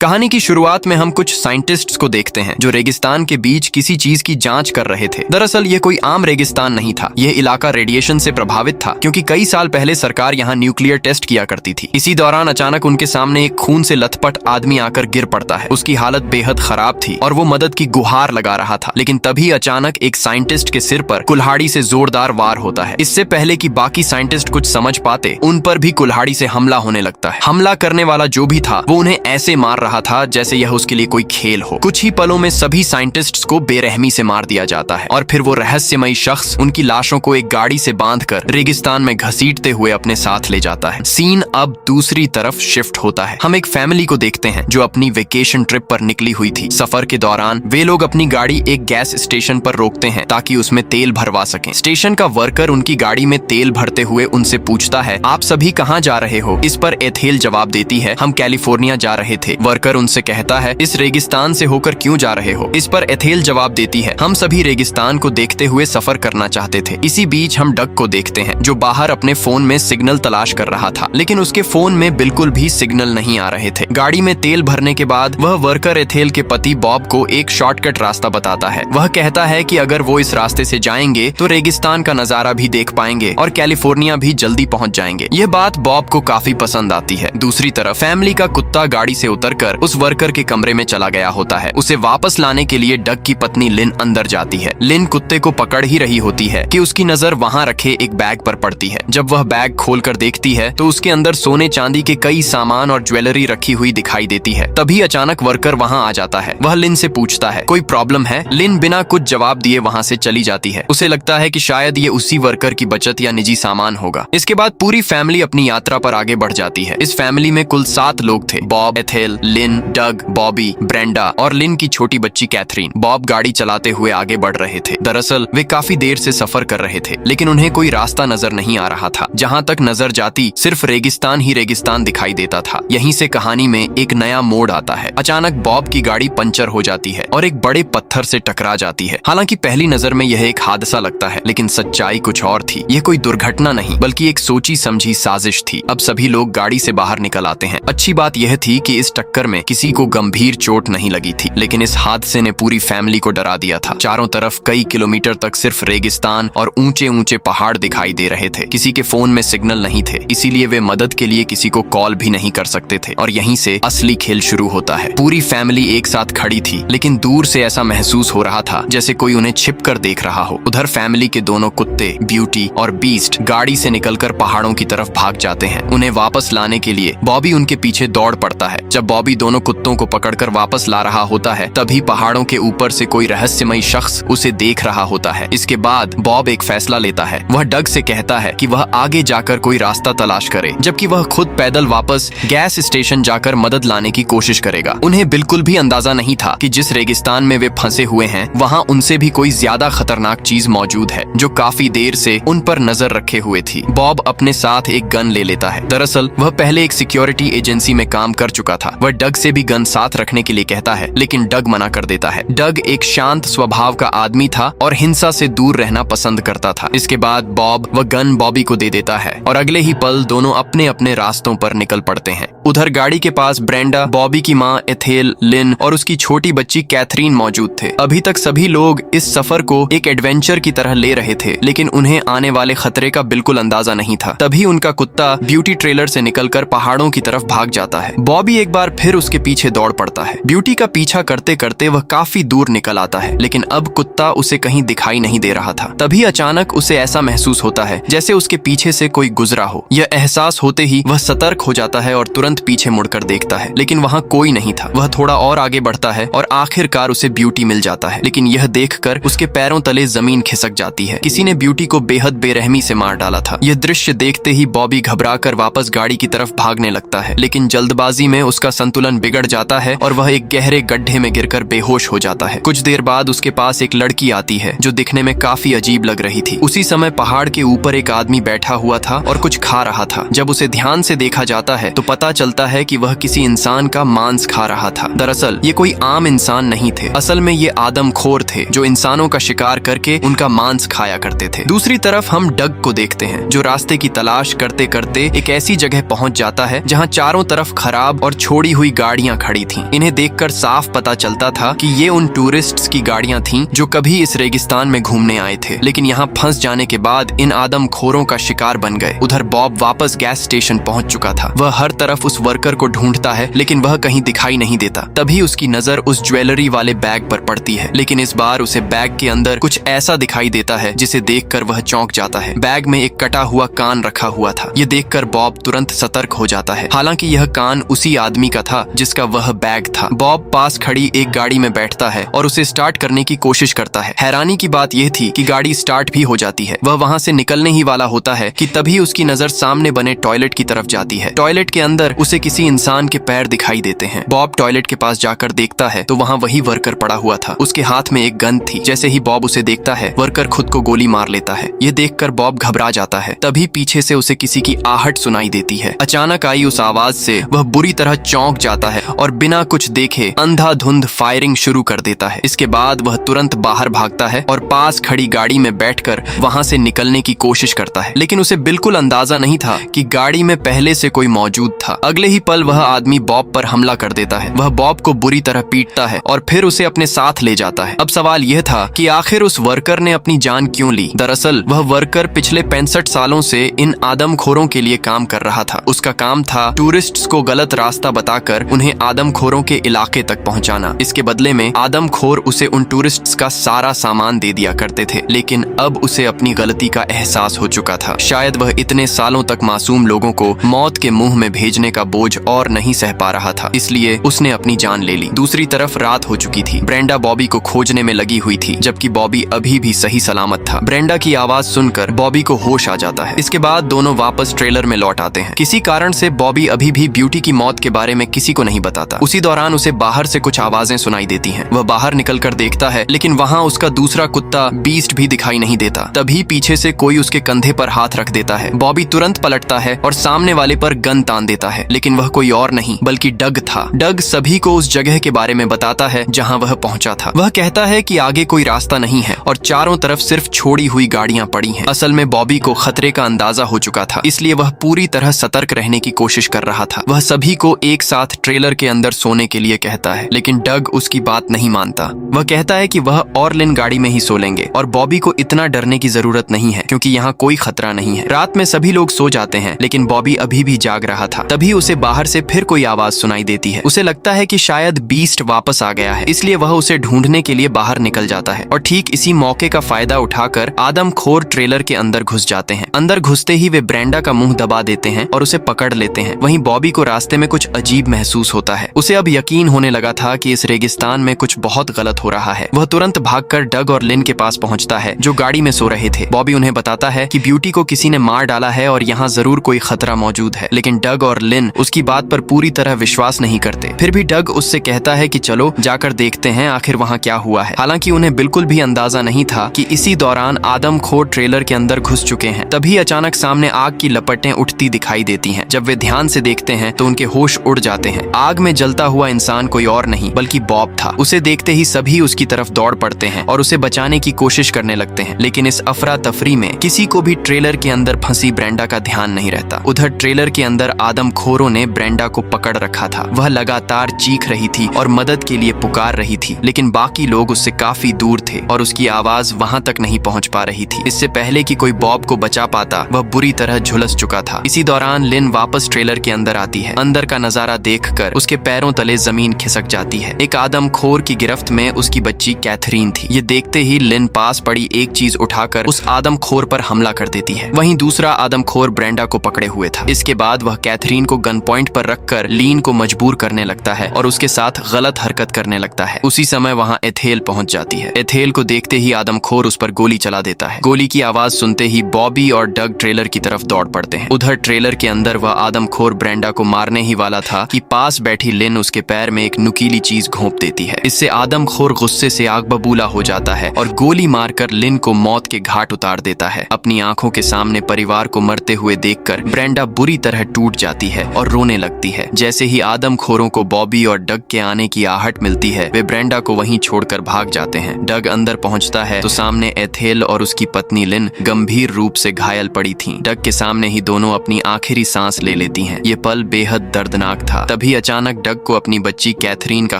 कहानी की शुरुआत में हम कुछ साइंटिस्ट्स को देखते हैं जो रेगिस्तान के बीच किसी चीज की जांच कर रहे थे। दरअसल ये कोई आम रेगिस्तान नहीं था। यह इलाका रेडिएशन से प्रभावित था क्योंकि कई साल पहले सरकार यहाँ न्यूक्लियर टेस्ट किया करती थी। इसी दौरान अचानक उनके सामने एक खून से लथपथ आदमी आकर गिर पड़ता है। उसकी हालत बेहद खराब थी और वो मदद की गुहार लगा रहा था, लेकिन तभी अचानक एक साइंटिस्ट के सिर पर कुल्हाड़ी से जोरदार वार होता है। इससे पहले कि बाकी साइंटिस्ट कुछ समझ पाते, उन पर भी कुल्हाड़ी से हमला होने लगता है। हमला करने वाला जो भी था वो उन्हें ऐसे मार रहा था जैसे यह उसके लिए कोई खेल हो। कुछ ही पलों में सभी साइंटिस्ट्स को बेरहमी से मार दिया जाता है और फिर वो रहस्यमयी शख्स उनकी लाशों को एक गाड़ी से बांधकर रेगिस्तान में घसीटते हुए अपने साथ ले जाता है। सीन अब दूसरी तरफ शिफ्ट होता है। हम एक फैमिली को देखते हैं जो अपनी वेकेशन ट्रिप पर निकली हुई थी। सफर के दौरान वे लोग अपनी गाड़ी एक गैस स्टेशन पर रोकते हैं ताकि उसमें तेल भरवा सकें। स्टेशन का वर्कर उनकी गाड़ी में तेल भरते हुए उनसे पूछता है, आप सभी कहाँ जा रहे हो? इस पर एथेल जवाब देती है, हम कैलिफोर्निया जा रहे थे। वर्कर उनसे कहता है, इस रेगिस्तान से होकर क्यों जा रहे हो? इस पर एथेल जवाब देती है, हम सभी रेगिस्तान को देखते हुए सफर करना चाहते थे। इसी बीच हम डग को देखते हैं जो बाहर अपने फोन में सिग्नल तलाश कर रहा था, लेकिन उसके फोन में बिल्कुल भी सिग्नल नहीं आ रहे थे। गाड़ी में तेल भरने के बाद वह वर्कर एथेल के पति बॉब को एक शॉर्टकट रास्ता बताता है। वह कहता है कि अगर वो इस रास्ते से जाएंगे तो रेगिस्तान का नजारा भी देख पाएंगे और कैलिफोर्निया भी जल्दी पहुंच जाएंगे। यह बात बॉब को काफी पसंद आती है। दूसरी तरफ फैमिली का कुत्ता गाड़ी से उतरकर उस वर्कर के कमरे में चला गया होता है। उसे वापस लाने के लिए डग की पत्नी लिन अंदर जाती है। लिन कुत्ते को पकड़ ही रही होती है कि उसकी नजर वहां रखे एक बैग पर पड़ती है। जब वह बैग खोलकर देखती है तो उसके अंदर सोने चांदी के कई सामान और ज्वेलरी रखी हुई दिखाई देती है। तभी अचानक वर्कर वहां आ जाता है। वह लिन से पूछता है, कोई प्रॉब्लम है? लिन बिना कुछ जवाब दिए वहां से चली जाती है। उसे लगता है कि शायद ये उसी वर्कर की बचत या निजी सामान होगा। इसके बाद पूरी फैमिली अपनी यात्रा पर आगे बढ़ जाती है। इस फैमिली में कुल 7 लोग थे, बॉब, एथेल, लिन, डग, बॉबी, ब्रेंडा और लिन की छोटी बच्ची कैथरीन। बॉब गाड़ी चलाते हुए आगे बढ़ रहे थे। दरअसल वे काफी देर से सफर कर रहे थे, लेकिन उन्हें कोई रास्ता नजर नहीं आ रहा था। जहां तक नजर जाती सिर्फ रेगिस्तान ही रेगिस्तान दिखाई देता था। यहीं से कहानी में एक नया मोड़ आता है। अचानक बॉब की गाड़ी पंचर हो जाती है और एक बड़े पत्थर से टकरा जाती है। हालांकि पहली नजर में यह एक हादसा लगता है, लेकिन सच्चाई कुछ और थी। यह कोई दुर्घटना नहीं बल्कि एक सोची समझी साजिश थी। अब सभी लोग गाड़ी से बाहर निकल आते हैं। अच्छी बात यह थी कि इस टक्कर में किसी को गंभीर चोट नहीं लगी थी, लेकिन इस हादसे ने पूरी फैमिली को डरा दिया था। चारों तरफ कई किलोमीटर तक सिर्फ रेगिस्तान और ऊंचे ऊंचे पहाड़ दिखाई दे रहे थे। किसी के फोन में सिग्नल नहीं थे, इसीलिए वे मदद के लिए किसी को कॉल भी नहीं कर सकते थे। और यहीं से असली खेल शुरू होता है। पूरी फैमिली एक साथ खड़ी थी, लेकिन दूर से ऐसा महसूस हो रहा था जैसे कोई उन्हें छिपकर देख रहा हो। उधर फैमिली के दोनों कुत्ते ब्यूटी और बीस्ट गाड़ी से निकलकर पहाड़ों की तरफ भाग जाते हैं। उन्हें वापस लाने के लिए बॉबी उनके पीछे दौड़ पड़ता है। जब बॉबी दोनों कुत्तों को पकड़कर वापस ला रहा होता है, तभी पहाड़ों के ऊपर से कोई रहस्यमयी शख्स उसे देख रहा होता है। इसके बाद बॉब एक फैसला लेता है। वह डग से कहता है कि वह आगे जाकर कोई रास्ता तलाश करे, जबकि वह खुद पैदल वापस गैस स्टेशन जाकर मदद लाने की कोशिश करेगा। उन्हें बिल्कुल भी अंदाजा नहीं था कि जिस रेगिस्तान में वे फंसे हुए हैं वहाँ उनसे भी कोई ज्यादा खतरनाक चीज मौजूद है जो काफी देर से उन पर नजर रखे हुए थी। बॉब अपने साथ एक गन ले लेता है। दरअसल वह पहले एक सिक्योरिटी एजेंसी में काम कर चुका था। वह डग से भी गन साथ रखने के लिए कहता है, लेकिन डग मना कर देता है। डग एक शांत स्वभाव का आदमी था और हिंसा से दूर रहना पसंद करता था। इसके बाद बॉब वह गन बॉबी को दे देता है और अगले ही पल दोनों अपने अपने रास्तों पर निकल पड़ते हैं। उधर गाड़ी के पास ब्रेंडा, बॉबी की माँ एथेल, लिन और उसकी छोटी बच्ची कैथरीन मौजूद थे। अभी तक सभी लोग इस सफर को एक एडवेंचर की तरह ले रहे थे, लेकिन उन्हें आने वाले खतरे का बिल्कुल अंदाजा नहीं था। तभी उनका कुत्ता ब्यूटी ट्रेलर से निकलकर पहाड़ों की तरफ भाग जाता है। बॉबी एक बार फिर उसके पीछे दौड़ पड़ता है। ब्यूटी का पीछा करते करते वह काफी दूर निकल आता है, लेकिन अब कुत्ता उसे कहीं दिखाई नहीं दे रहा था। तभी अचानक उसे ऐसा महसूस होता है जैसे उसके पीछे से कोई गुजरा हो। यह एहसास होते ही वह सतर्क हो जाता है और तुरंत पीछे मुड़कर देखता है, लेकिन वहाँ कोई नहीं था। वह थोड़ा और आगे बढ़ता है और आखिरकार उसे ब्यूटी मिल जाता है, लेकिन यह देखकर उसके पैरों तले जमीन खिसक जाती है। किसी ने ब्यूटी को बेहद बेरहमी से मार डाला था। यह दृश्य देखते ही बॉबी घबराकर वापस गाड़ी की तरफ भागने लगता है, लेकिन जल्दबाजी में उसका संतुलन बिगड़ जाता है और वह एक गहरे गड्ढे में गिरकर बेहोश हो जाता है। कुछ देर बाद उसके पास एक लड़की आती है जो दिखने में काफी अजीब लग रही थी। उसी समय पहाड़ के ऊपर एक आदमी बैठा हुआ था और कुछ खा रहा था। जब उसे ध्यान से देखा जाता है तो पता चलता है कि वह किसी इंसान का मांस खा रहा था। दरअसल ये कोई आम इंसान नहीं थे। असल में ये आदमखोर थे जो इंसानों का शिकार करके उनका मांस खाया करते थे। दूसरी तरफ हम डग को देखते हैं जो रास्ते की तलाश करते करते एक ऐसी जगह पहुंच जाता है जहां चारों तरफ खराब और छोड़ी हुई हुई गाड़ियां खड़ी थीं। इन्हें देखकर साफ पता चलता था कि ये उन टूरिस्ट्स की गाड़ियां थीं जो कभी इस रेगिस्तान में घूमने आए थे, लेकिन यहाँ फंस जाने के बाद इन आदमखोरों का शिकार बन गए। उधर बॉब वापस गैस स्टेशन पहुंच चुका था। वह हर तरफ उस वर्कर को ढूंढता है, लेकिन वह कहीं दिखाई नहीं देता। तभी उसकी नजर उस ज्वेलरी वाले बैग पर पड़ती है, लेकिन इस बार उसे बैग के अंदर कुछ ऐसा दिखाई देता है जिसे देखकर वह चौंक जाता है। बैग में एक कटा हुआ कान रखा हुआ था। ये देखकर बॉब तुरंत सतर्क हो जाता है। हालांकि यह कान उसी आदमी का था जिसका वह बैग था। बॉब पास खड़ी एक गाड़ी में बैठता है और उसे स्टार्ट करने की कोशिश करता है। हैरानी की बात यह थी कि गाड़ी स्टार्ट भी हो जाती है। वह वहां से निकलने ही वाला होता है कि तभी उसकी नजर सामने बने टॉयलेट की तरफ जाती है। टॉयलेट के अंदर उसे किसी इंसान के पैर दिखाई देते हैं। बॉब टॉयलेट के पास जाकर देखता है तो वहाँ वही वर्कर पड़ा हुआ था। उसके हाथ में एक गन थी। जैसे ही बॉब उसे देखता है, वर्कर खुद को गोली मार लेता है। ये देखकर बॉब घबरा जाता है। तभी पीछे से उसे किसी की आहट सुनाई देती है। अचानक आई उस आवाज से वह बुरी तरह चौंक जाता है और बिना कुछ देखे अंधाधुंध फायरिंग शुरू कर देता है। इसके बाद वह तुरंत बाहर भागता है और पास खड़ी गाड़ी में बैठकर वहां से निकलने की कोशिश करता है, लेकिन उसे बिल्कुल अंदाजा नहीं था कि गाड़ी में पहले से कोई मौजूद था। अगले ही पल वह आदमी बॉब पर हमला कर देता है। वह बॉब को बुरी तरह पीटता है और फिर उसे अपने साथ ले जाता है। अब सवाल यह था कि आखिर उस वर्कर ने अपनी जान क्यों ली। दरअसल वह वर्कर पिछले 65 सालों से इन आदमखोरों के लिए काम कर रहा था। उसका काम था टूरिस्ट्स को गलत रास्ता बताकर उन्हें आदमखोरों के इलाके तक पहुंचाना। इसके बदले में आदमखोर उसे उन टूरिस्ट्स का सारा सामान दे दिया करते थे, लेकिन अब उसे अपनी गलती का एहसास हो चुका था। शायद वह इतने सालों तक मासूम लोगों को मौत के मुंह में भेजने का बोझ और नहीं सह पा रहा था, इसलिए उसने अपनी जान ले ली। दूसरी तरफ रात हो चुकी थी। ब्रेंडा बॉबी को खोजने में लगी हुई थी, जबकि बॉबी अभी भी सही सलामत था। ब्रेंडा की आवाज सुनकर बॉबी को होश आ जाता है। इसके बाद दोनों वापस ट्रेलर में लौट आते हैं। किसी कारण से बॉबी अभी भी ब्यूटी की मौत के बारे में किसी को नहीं बताता। उसी दौरान उसे बाहर से कुछ आवाजें सुनाई देती हैं। वह बाहर निकलकर देखता है, लेकिन वहाँ उसका दूसरा कुत्ता बीस्ट भी दिखाई नहीं देता। तभी पीछे से कोई उसके कंधे पर हाथ रख देता है। बॉबी तुरंत पलटता है और सामने वाले पर गन तान देता है, लेकिन वह कोई और नहीं बल्कि डग था। डग सभी को उस जगह के बारे में बताता है जहाँ वह पहुंचा था। वह कहता है कि आगे कोई रास्ता नहीं है और चारों तरफ सिर्फ छोड़ी हुई गाड़ियां पड़ी हैं। असल में बॉबी को खतरे का अंदाजा हो चुका था, इसलिए वह पूरी तरह सतर्क रहने की कोशिश कर रहा था। वह सभी को एक साथ ट्रेलर के अंदर सोने के लिए कहता है, लेकिन डग उसकी बात नहीं मानता। वह कहता है कि वह ऑरलिन गाड़ी में ही सो लेंगे और बॉबी को इतना डरने की जरूरत नहीं है क्योंकि यहाँ कोई खतरा नहीं है। रात में सभी लोग सो जाते हैं, लेकिन बॉबी अभी भी जाग रहा था। तभी उसे बाहर से फिर कोई आवाज सुनाई देती है। उसे लगता है कि शायद बीस्ट वापस आ गया है, इसलिए वह उसे ढूंढने के लिए बाहर निकल जाता है और ठीक इसी मौके का फायदा उठाकर आदमखोर ट्रेलर के अंदर घुस जाते हैं। अंदर घुसते ही वे ब्रेंडा का मुंह दबा देते हैं और उसे पकड़ लेते हैं। वहीं बॉबी को रास्ते में कुछ अजीब महसूस होता है। उसे अब यकीन होने लगा था कि इस रेगिस्तान में कुछ बहुत गलत हो रहा है। वह तुरंत भागकर डग और लिन के पास पहुंचता है जो गाड़ी में सो रहे थे। बॉबी उन्हें बताता है कि ब्यूटी को किसी ने मार डाला है और यहाँ जरूर कोई खतरा मौजूद है, लेकिन डग और लिन उसकी बात पर पूरी तरह विश्वास नहीं करते। फिर भी डग उससे कहता है कि चलो जाकर देखते हैं आखिर वहाँ क्या हुआ है। हालांकि उन्हें बिल्कुल भी अंदाजा नहीं था कि इसी दौरान आदमखोर ट्रेलर के अंदर घुस चुके हैं। तभी अचानक सामने आग की लपटें उठती दिखाई देती हैं। जब वे ध्यान से देखते हैं तो उनके होश उड़ जाते हैं। आग में जलता हुआ इंसान कोई और नहीं बल्कि बॉब था। उसे देखते ही सभी उसकी तरफ दौड़ पड़ते हैं और उसे बचाने की कोशिश करने लगते हैं, लेकिन इस अफरा तफरी में किसी को भी ट्रेलर के अंदर फंसी ब्रेंडा का ध्यान नहीं रहता। उधर ट्रेलर के अंदर आदमखोरों ने ब्रेंडा को पकड़ रखा था। वह लगातार चीख रही थी और मदद के लिए पुकार रही थी, लेकिन बाकी लोग उससे काफी दूर थे और उसकी आवाज वहां तक नहीं पहुंच पा रही थी। इससे पहले कि कोई बॉब को बचा पाता, वह बुरी तरह झुलस चुका था। इसी दौरान लिन वापस ट्रेलर के अंदर आती है। अंदर का नजारा देखकर उसके पैरों तले जमीन खिसक जाती है। एक आदमखोर की गिरफ्त में उसकी बच्ची कैथरीन थी। ये देखते ही लिन पास पड़ी एक चीज उठाकर उस आदमखोर पर हमला कर देती है। वहीं दूसरा आदमखोर ब्रेंडा को पकड़े हुए था। इसके बाद वह कैथरीन को गन पॉइंट पर रखकर लीन को मजबूर करने लगता है और उसके साथ गलत हरकत करने लगता है। उसी समय वहां एथेल पहुंच जाती है। एथेल को देखते ही आदमखोर उस पर गोली चला देता है। गोली की आवाज सुनते ही बॉबी और डग ट्रेलर की तरफ दौड़ पड़ते हैं। उधर ट्रेलर के अंदर वह आदमखोर ब्रेंडा को मारने ही वाला था कि पास बैठी लिन उसके पैर में एक नुकीली चीज घोंप देती है। इससे आदमखोर गुस्से से आग बबूला हो जाता है और गोली मारकर लिन को मौत के घाट उतार देता है। अपनी आंखों के सामने परिवार को मरते हुए देखकर ब्रेंडा बुरी तरह टूट जाती है और रोने लगती है। जैसे ही आदमखोरों को बॉबी और डग के आने की आहट मिलती है, वे ब्रेंडा को वहीं छोड़कर भाग जाते हैं। डग अंदर पहुंचता है तो सामने एथेल और उसकी पत्नी लिन गंभीर रूप से घायल पड़ी थीं। डग के सामने ही दोनों अपनी आखिरी सांस ले लेती हैं। ये पल बेहद दर्दनाक था। तभी तभी अचानक डग को अपनी बच्ची कैथरीन का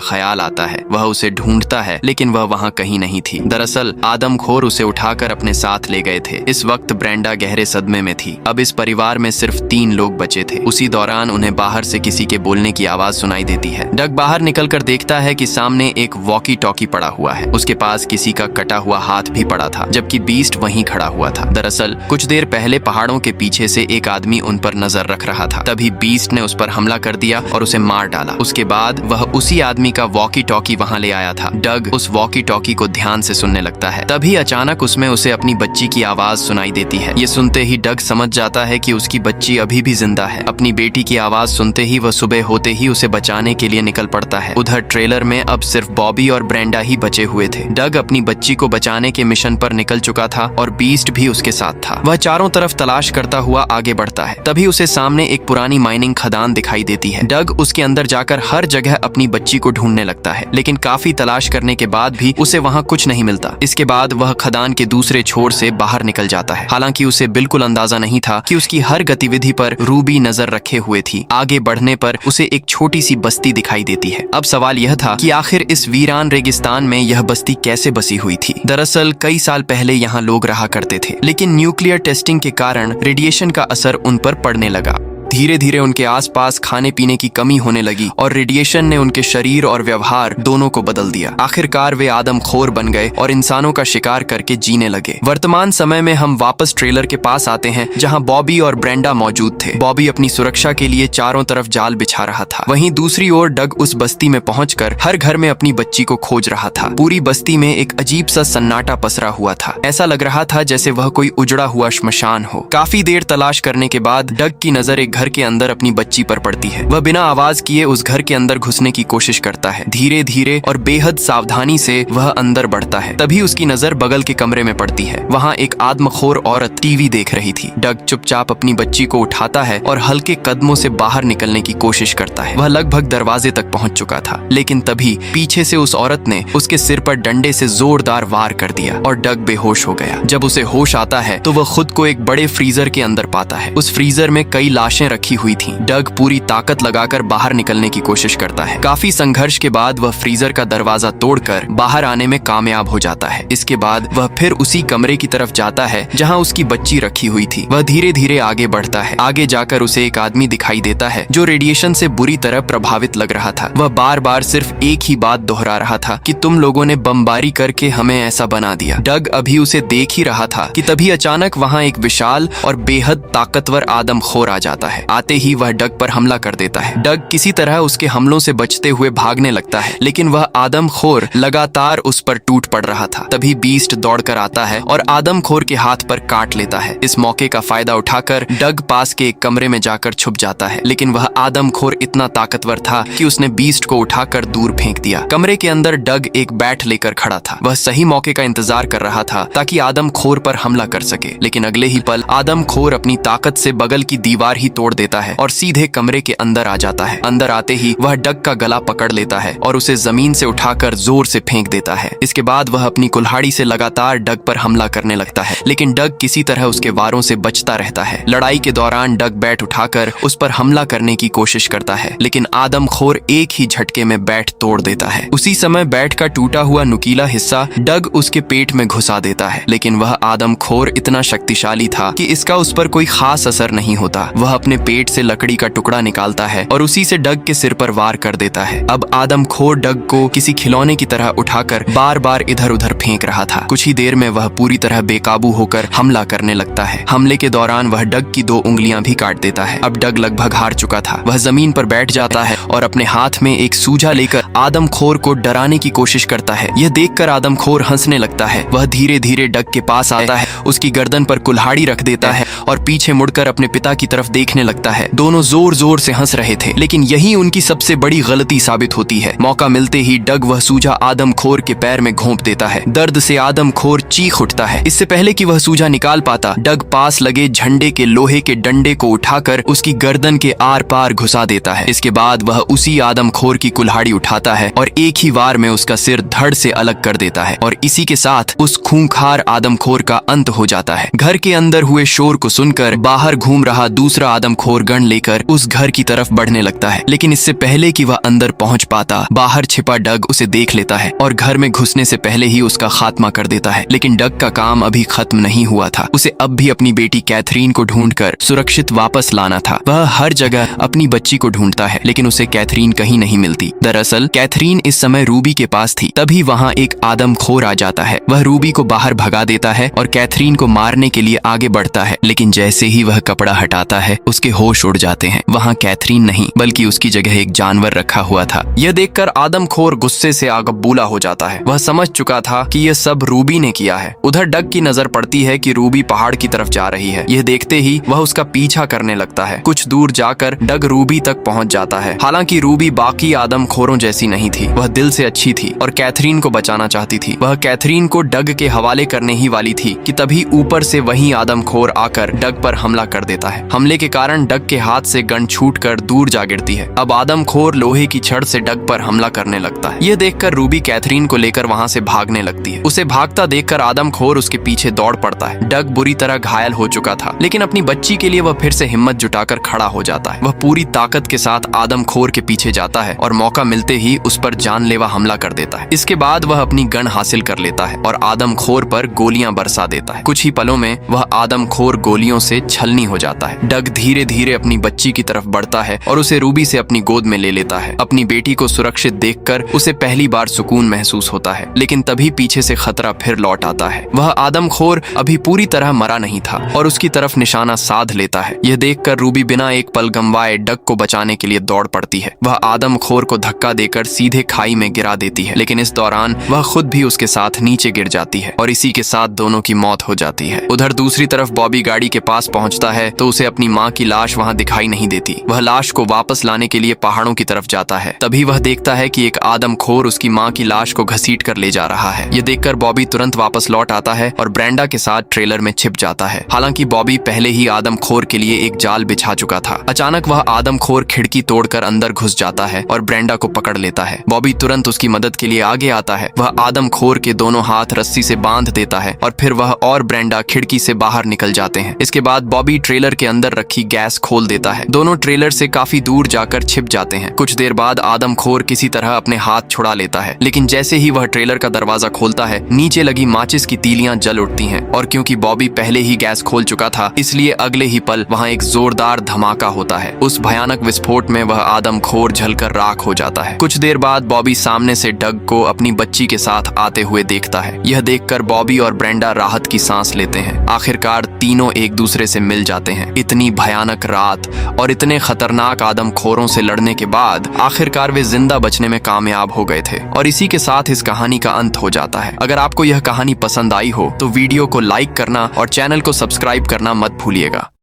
ख्याल आता है। वह उसे ढूंढता है लेकिन वह वहाँ कहीं नहीं थी। दरअसल आदमखोर उसे उठाकर अपने साथ ले गए थे। इस वक्त ब्रेंडा गहरे सदमे में थी। अब इस परिवार में सिर्फ 3 लोग बचे थे। उसी दौरान उन्हें बाहर से किसी के बोलने की आवाज सुनाई देती है। डग बाहर निकलकर देखता है कि सामने एक वॉकी टॉकी पड़ा हुआ है। उसके पास किसी का कटा हुआ हाथ भी पड़ा था, जबकि बीस्ट वहीं खड़ा हुआ था। दरअसल कुछ देर पहले पहाड़ों के पीछे से एक आदमी उन पर नजर रख रहा था। तभी बीस्ट ने उस पर हमला कर दिया और उसे मार डाला। उसके बाद वह उसी आदमी का वॉकी टॉकी वहां ले आया था। डग उस वॉकी टॉकी को ध्यान से सुनने लगता है। तभी अचानक उसमें उसे अपनी बच्ची की आवाज सुनाई देती है। ये सुनते ही डग समझ जाता है कि उसकी बच्ची अभी भी जिंदा है। अपनी बेटी की आवाज सुनते ही वह सुबह होते ही उसे बचाने के लिए निकल पड़ता है। उधर ट्रेलर में अब सिर्फ बॉबी और ब्रेंडा ही बचे हुए थे। डग अपनी बच्ची को बचाने के मिशन पर निकल चुका था और बीस्ट भी उसके साथ था। वह चारों तरफ तलाश करता हुआ आगे बढ़ता है। तभी उसे सामने एक पुरानी माइनिंग खदान दिखाई देती है। डग उसके अंदर जाकर हर जगह अपनी बच्ची को ढूंढने लगता है, लेकिन काफी तलाश करने के बाद भी उसे वहाँ कुछ नहीं मिलता। इसके बाद वह खदान के दूसरे छोर से बाहर निकल जाता है। हालांकि उसे बिल्कुल अंदाजा नहीं था कि उसकी हर गतिविधि पर रूबी नजर रखे हुए थी। आगे बढ़ने पर उसे एक छोटी सी बस्ती दिखाई देती है। अब सवाल यह था कि आखिर इस वीरान रेगिस्तान में यह बस्ती कैसे बसी हुई थी। दरअसल कई साल पहले यहाँ लोग रहा करते थे, लेकिन न्यूक्लियर टेस्टिंग के कारण रेडिएशन का असर उन पर पड़ने लगा। धीरे धीरे उनके आसपास खाने पीने की कमी होने लगी और रेडिएशन ने उनके शरीर और व्यवहार दोनों को बदल दिया। आखिरकार वे आदमखोर बन गए और इंसानों का शिकार करके जीने लगे। वर्तमान समय में हम वापस ट्रेलर के पास आते हैं, जहां बॉबी और ब्रेंडा मौजूद थे। बॉबी अपनी सुरक्षा के लिए चारों तरफ जाल बिछा रहा था। वहीं दूसरी ओर डग उस बस्ती में पहुंचकर हर घर में अपनी बच्ची को खोज रहा था। पूरी बस्ती में एक अजीब सा सन्नाटा पसरा हुआ था। ऐसा लग रहा था जैसे वह कोई उजड़ा हुआ श्मशान हो। काफी देर तलाश करने के बाद डग की नजर एक घर के अंदर अपनी बच्ची पर पड़ती है। वह बिना आवाज किए उस घर के अंदर घुसने की कोशिश करता है। धीरे धीरे और बेहद सावधानी से वह अंदर बढ़ता है। तभी उसकी नजर बगल के कमरे में पड़ती है। वहाँ एक आदमखोर औरत टीवी देख रही थी। डग चुपचाप अपनी बच्ची को उठाता है और हल्के कदमों से बाहर निकलने की कोशिश करता है। वह लगभग दरवाजे तक पहुंच चुका था, लेकिन तभी पीछे से उस औरत ने उसके सिर पर डंडे से जोरदार वार कर दिया और डग बेहोश हो गया। जब उसे होश आता है तो वह खुद को एक बड़े फ्रीजर के अंदर पाता है। उस फ्रीजर में कई लाशें रखी हुई थी। डग पूरी ताकत लगाकर बाहर निकलने की कोशिश करता है। काफी संघर्ष के बाद वह फ्रीजर का दरवाजा तोड़कर बाहर आने में कामयाब हो जाता है। इसके बाद वह फिर उसी कमरे की तरफ जाता है जहां उसकी बच्ची रखी हुई थी। वह धीरे धीरे आगे बढ़ता है। आगे जाकर उसे एक आदमी दिखाई देता है जो रेडिएशन से बुरी तरह प्रभावित लग रहा था। वह बार बार सिर्फ एक ही बात दोहरा रहा था कि तुम लोगों ने बमबारी करके हमें ऐसा बना दिया। डग अभी उसे देख ही रहा था कि तभी अचानक वहां एक विशाल और बेहद ताकतवर आदमखोर आ जाता है। आते ही वह डग पर हमला कर देता है। डग किसी तरह उसके हमलों से बचते हुए भागने लगता है, लेकिन वह आदमखोर लगातार उस पर टूट पड़ रहा था। तभी बीस्ट दौड़कर आता है और आदमखोर के हाथ पर काट लेता है। इस मौके का फायदा उठाकर डग पास के एक कमरे में जाकर छुप जाता है, लेकिन वह आदमखोर इतना ताकतवर था कि उसने बीस्ट को उठाकर दूर फेंक दिया। कमरे के अंदर डग एक बैट लेकर खड़ा था। वह सही मौके का इंतजार कर रहा था ताकि आदमखोर पर हमला कर सके, लेकिन अगले ही पल आदमखोर अपनी ताकत से बगल की दीवार ही तोड़ देता है और सीधे कमरे के अंदर आ जाता है। अंदर आते ही वह डग का गला पकड़ लेता है और उसे जमीन से उठाकर जोर से फेंक देता है। इसके बाद वह अपनी कुल्हाड़ी से लगातार डग पर हमला करने लगता है, लेकिन डग किसी तरह उसके वारों से बचता रहता है। लड़ाई के दौरान डग बैट उठाकर उस पर हमला करने की कोशिश करता है, लेकिन आदमखोर एक ही झटके में बैट तोड़ देता है। उसी समय बैट का टूटा हुआ नुकीला हिस्सा डग उसके पेट में घुसा देता है, लेकिन वह आदमखोर इतना शक्तिशाली था कि इसका उस पर कोई खास असर नहीं होता। वह अपने पेट से लकड़ी का टुकड़ा निकालता है और उसी से डग के सिर पर वार कर देता है। अब आदमखोर डग को किसी खिलौने की तरह उठाकर बार बार इधर उधर फेंक रहा था। कुछ ही देर में वह पूरी तरह बेकाबू होकर हमला करने लगता है। हमले के दौरान वह डग की 2 उंगलियां भी काट देता है। अब डग लगभग हार चुका था। वह जमीन पर बैठ जाता है और अपने हाथ में एक सूजा लेकर आदमखोर को डराने की कोशिश करता है। यह देखकर आदमखोर हंसने लगता है। वह धीरे धीरे डग के पास आता है, उसकी गर्दन पर कुल्हाड़ी रख देता है और पीछे मुड़कर अपने पिता की तरफ देखने लगता है। दोनों जोर जोर से हंस रहे थे, लेकिन यही उनकी सबसे बड़ी गलती साबित होती है। मौका मिलते ही डग वह सूजा आदमखोर के पैर में घोंप देता है। दर्द से आदमखोर चीख उठता है। इससे पहले कि वह सूजा निकाल पाता, डग पास लगे झंडे के लोहे के डंडे को उठाकर उसकी गर्दन के आर पार घुसा देता है। इसके बाद वह उसी आदमखोर की कुल्हाड़ी उठाता है और एक ही वार में उसका सिर धड़ से अलग कर देता है और इसी के साथ उस खूंखार आदमखोर का अंत हो जाता है। घर के अंदर हुए शोर को सुनकर बाहर घूम रहा दूसरा आदमखोर आदमखोर गन लेकर उस घर की तरफ बढ़ने लगता है, लेकिन इससे पहले कि वह अंदर पहुंच पाता, बाहर छिपा डग उसे देख लेता है और घर में घुसने से पहले ही उसका खात्मा कर देता है। लेकिन डग का काम अभी खत्म नहीं हुआ था। उसे अब भी अपनी बेटी कैथरीन को ढूंढकर सुरक्षित वापस लाना था। वह हर जगह अपनी बच्ची को ढूंढता है, लेकिन उसे कैथरीन कहीं नहीं मिलती। दरअसल कैथरीन इस समय रूबी के पास थी। तभी वहाँ एक आदमखोर आ जाता है। वह रूबी को बाहर भगा देता है और कैथरीन को मारने के लिए आगे बढ़ता है, लेकिन जैसे ही वह कपड़ा हटाता है उसके होश उड़ जाते हैं। वहाँ कैथरीन नहीं बल्कि उसकी जगह एक जानवर रखा हुआ था। यह देखकर आदमखोर गुस्से से आगबूला हो जाता है। वह समझ चुका था कि यह सब रूबी ने किया है। उधर डग की नजर पड़ती है कि रूबी पहाड़ की तरफ जा रही है। यह देखते ही वह उसका पीछा करने लगता है। कुछ दूर जाकर डग रूबी तक पहुंच जाता है। हालांकि रूबी बाकी आदमखोरों जैसी नहीं थी। वह दिल से अच्छी थी और कैथरीन को बचाना चाहती थी। वह कैथरीन को डग के हवाले करने ही वाली थी कि तभी ऊपर से वही आदमखोर आकर डग पर हमला कर देता है। हमले के कारण डग के हाथ से गन छूटकर दूर जा गिरती है। अब आदमखोर लोहे की छड़ से डग पर हमला करने लगता है। यह देखकर रूबी कैथरीन को लेकर वहां से भागने लगती है। उसे भागता देखकर आदमखोर उसके पीछे दौड़ पड़ता है। डग बुरी तरह घायल हो चुका था, लेकिन अपनी बच्ची के लिए वह फिर से हिम्मत जुटाकर खड़ा हो जाता है। वह पूरी ताकत के साथ आदमखोर के पीछे जाता है और मौका मिलते ही उस पर जानलेवा हमला कर देता है। इसके बाद वह अपनी गन हासिल कर लेता है और आदमखोर पर गोलियां बरसा देता है। कुछ ही पलों में वह आदमखोर गोलियों से छलनी हो जाता है। डग धीरे धीरे अपनी बच्ची की तरफ बढ़ता है और उसे रूबी से अपनी गोद में ले लेता है। अपनी बेटी को सुरक्षित देखकर उसे पहली बार सुकून महसूस होता है, लेकिन तभी पीछे से खतरा फिर लौट आता है। वह आदमखोर अभी पूरी तरह मरा नहीं था और उसकी तरफ निशाना साध लेता है। यह देखकर रूबी बिना एक पल गंवाए डग को बचाने के लिए दौड़ पड़ती है। वह आदमखोर को धक्का देकर सीधे खाई में गिरा देती है, लेकिन इस दौरान वह खुद भी उसके साथ नीचे गिर जाती है और इसी के साथ दोनों की मौत हो जाती है। उधर दूसरी तरफ बॉबी गाड़ी के पास पहुंचता है तो उसे अपनी माँ की लाश वहां दिखाई नहीं देती। वह लाश को वापस लाने के लिए पहाड़ों की तरफ जाता है। तभी वह देखता है कि एक आदमखोर उसकी माँ की लाश को घसीट कर ले जा रहा है। यह देखकर बॉबी तुरंत वापस लौट आता है और ब्रेंडा के साथ ट्रेलर में छिप जाता है। हालांकि बॉबी पहले ही आदमखोर के लिए एक जाल बिछा चुका था। अचानक वह आदमखोर खिड़की तोड़कर अंदर घुस जाता है और ब्रेंडा को पकड़ लेता है। बॉबी तुरंत उसकी मदद के लिए आगे आता है। वह आदमखोर के दोनों हाथ रस्सी से बांध देता है और फिर वह और ब्रेंडा खिड़की से बाहर निकल जाते हैं। इसके बाद बॉबी ट्रेलर के अंदर रखी गैस खोल देता है। दोनों ट्रेलर से काफी दूर जाकर छिप जाते हैं। कुछ देर बाद आदमखोर किसी तरह अपने हाथ छुड़ा लेता है, लेकिन जैसे ही वह ट्रेलर का दरवाजा खोलता है नीचे लगी माचिस की तीलियां जल उठती हैं और क्योंकि बॉबी पहले ही गैस खोल चुका था इसलिए अगले ही पल वहां एक जोरदार धमाका होता है। उस भयानक विस्फोट में वह आदमखोर जलकर राख हो जाता है। कुछ देर बाद बॉबी सामने से डग को अपनी बच्ची के साथ आते हुए देखता है। यह देखकर बॉबी और ब्रेंडा राहत की सांस लेते हैं। आखिरकार तीनों एक दूसरे से मिल जाते हैं। इतनी भयानक रात और इतने खतरनाक आदमखोरों से लड़ने के बाद आखिरकार वे जिंदा बचने में कामयाब हो गए थे और इसी के साथ इस कहानी का अंत हो जाता है। अगर आपको यह कहानी पसंद आई हो तो वीडियो को लाइक करना और चैनल को सब्सक्राइब करना मत भूलिएगा।